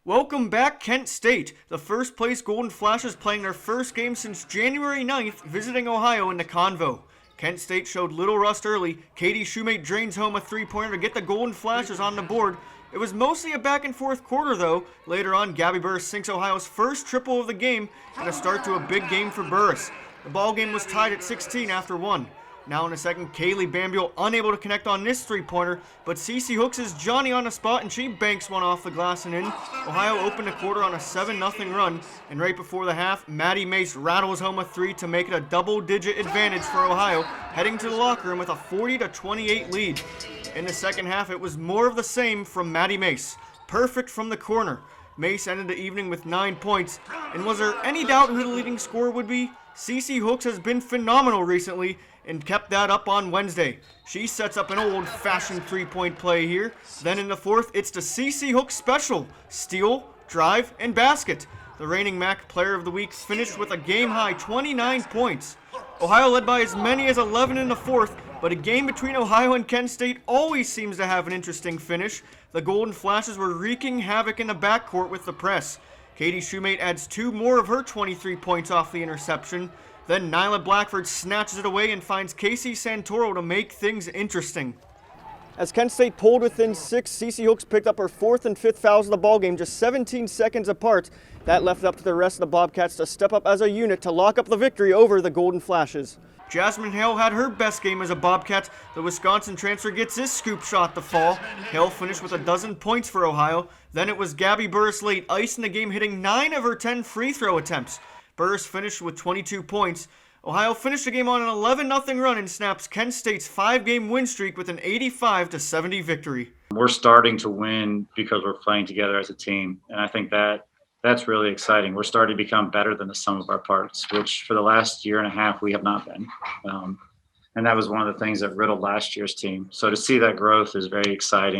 Welcome back, Kent State. The first place Golden Flashes playing their first game since January 9th, visiting Ohio in the Convo. Kent State showed little rust early. Katie Shoemate drains home a three-pointer to get the Golden Flashes on the board. It was mostly a back-and-forth quarter, though. Later on, Gabby Burris sinks Ohio's first triple of the game and a start to a big game for Burris. The ball game was tied at 16 after one. Now in the second, Kaylee Bambuel unable to connect on this three-pointer, but Cece Hooks is Johnny on the spot and she banks one off the glass and in. Ohio opened the quarter on a 7-0 run, and right before the half, Maddie Mace rattles home a three to make it a double-digit advantage for Ohio, heading to the locker room with a 40-28 lead. In the second half, it was more of the same from Maddie Mace. Perfect from the corner. Mace ended the evening with 9 points, and was there any doubt who the leading scorer would be? Cece Hooks has been phenomenal recently and kept that up on Wednesday. She sets up an old-fashioned three-point play here. Then in the fourth, it's the Cece Hooks special: steal, drive, and basket. The reigning MAC Player of the Week finished with a game-high 29 points. Ohio led by as many as 11 in the fourth, but a game between Ohio and Kent State always seems to have an interesting finish. The Golden Flashes were wreaking havoc in the backcourt with the press. Katie Shoemate adds 2 more of her 23 points off the interception. Then Nyla Blackford snatches it away and finds Casey Santoro to make things interesting. As Kent State pulled within 6, Cece Hooks picked up her 4th and 5th fouls of the ballgame just 17 seconds apart. That left it up to the rest of the Bobcats to step up as a unit to lock up the victory over the Golden Flashes. Jasmine Hale had her best game as a Bobcat. The Wisconsin transfer gets his scoop shot to fall. Hale finished with 12 points for Ohio. Then it was Gabby Burris late, icing the game, hitting 9 of her 10 free throw attempts. Burris finished with 22 points. Ohio finished the game on an 11-0 run and snaps Kent State's 5-game win streak with an 85-70 victory. We're starting to win because we're playing together as a team, and I think that's really exciting. We're starting to become better than the sum of our parts, which for the last year and a half we have not been. And that was one of the things that riddled last year's team. So to see that growth is very exciting.